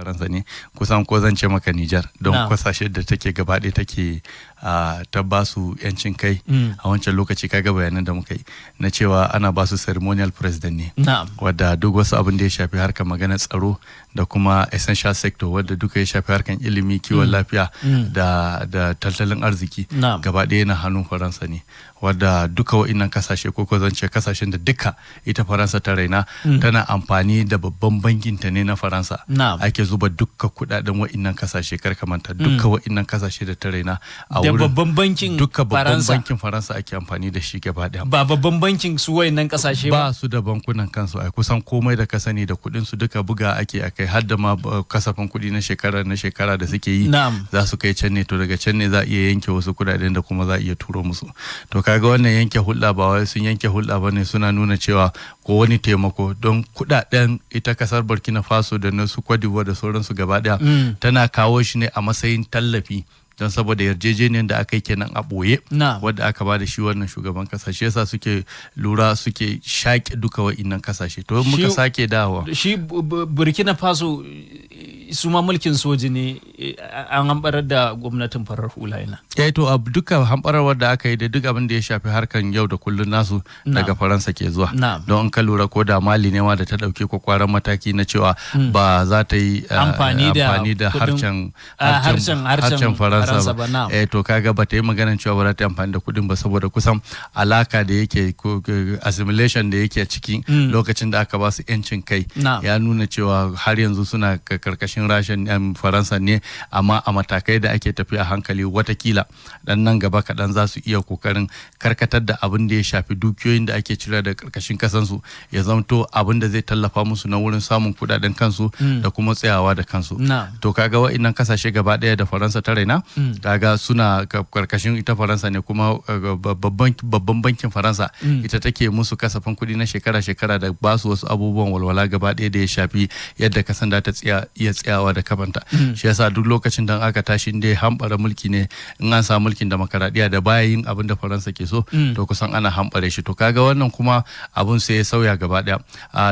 Faransa ne kusan ko zan ce maka Nijar don kasashe da take gaba ɗaya take ta ba su yancin kai a wancan lokaci kaga bayanan da muka yi na cewa ana ba su ceremonial president ne wadda duk wasu abin da ya shafi harkar maganar tsaro da kuma essential sector wadda duka ya shafi harkar ilimi kiwon lafiya da tattalin arziki gaba ɗaya na hannun Faransa ne wadda duka wa'innan kasashe ko zance kasashen da duka ita Faransa ta raina tana amfani da babban bankin ta ne na Faransa ake zuba duka kudaden wa'innan kasashe karkamanta duka wa'innan kasashe da ta raina a wurin babban bankin duka babban bankin Faransa ake amfani da shi gaba daya ba babban bankin su wa'innan kasashe ba su da bankunan kansu ai kusan komai da ka sani da kudin su duka buga ake akai har da ma kasafin kudi na shekara da suke yi za su kai can ne to daga can ne za a iya yanke wasu kudaden da kuma za a iya turo musu to kaga wannan yanke hulɗa ba wai sun yanke hulɗa ba ne suna nuna cewa ko wani taimako don kuɗaɗen ita kasar Burkina Faso da na su Cote d'Ivoire da sauransu gaba ɗaya tana kawo shi ne a matsayin tallafi don saboda yarjejeniyar da aka yi kenan a ɓoye wadda aka ba da shi wannan shugaban kasa shi yasa suke lura suke shaƙe duka wa'innan kasashe to muka sake dawowa shi Burkina Faso su ma mulkin soji ne an hambarar da gwamnatin farar hula yana to duka hambararwar da aka yi da duk abin da ya shafi harkan yau da kullun nasu daga Faransa ke zuwa don ka lura ko da Mali ne ma da ta dauke kwakwaran mataki na cewa ba za ta yi amfani da harshen Faransa ba to kaga ba ta yi maganar cewa ba za ta yi amfani da kudin ba saboda kusan alaka da yake assimilation da yake cikin lokacin da aka ba su yancin kai ya nuna cewa har yanzu suna karkashin rashin Faransa ne amma a matakai da ake tafiya a hankali watakila dan nan gaba kaɗan za su iya kokarin karkatar da abin da ya shafi dukiyoyin da ake cire da karkashin kasansu ya zamto abin da zai tallafa musu na wurin samun kudaden kansu da kuma tsayawa da kansu to kaga wa'innan kasashe gaba ɗaya da Faransa ta raina kaga suna karkashin ita Faransa ne kuma babban bankin Faransa ita take musu kasafin kuɗi na shekara-shekara da ba su wasu abubuwan walwala gaba ɗaya da ya shafi yadda kasan da ta iya tsayawa da kabanta shi yasa duk lokacin da aka tashi inda hambara mulki ne in an samu mulkin demokaradiyya da baya yin abin da Faransa ke so to kusan ana hambare shi to kaga wannan kuma abun sai ya sauya gaba daya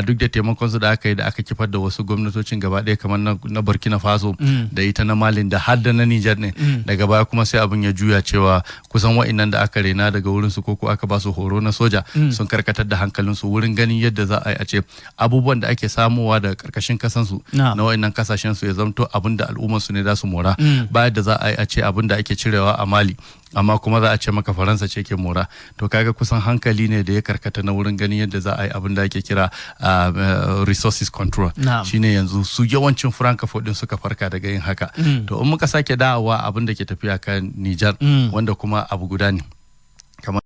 duk da taimakon su da aka yi da aka kifar da wasu gwamnatocin gaba daya kamar na Burkina Faso da ita na Mali da har da na Niger ne daga baya kuma sai abun ya juya cewa kusan wa'innan da aka rena daga wurin su ko aka ba su horo na soja sun karkatar da hankalin su wurin ganin yadda za a yi a ce abubuwan da ake samuwa daga karkashin kasan su na wa'innan kasashen su ya zamto abin da al'ummar su ne za su mora bayan da za a yi a ce abin da ake cirewa a Mali amma kuma za a ce maka Faransa ce ke mora to kaga kusan hankali ne da ya karkata na wurin ganin yadda za a yi abin da ake kira resources control shine yanzu su yawancin francophone din suka farka daga yin haka to in muka sake dawowa abin da ke tafiya kan Niger wanda kuma abu guda ne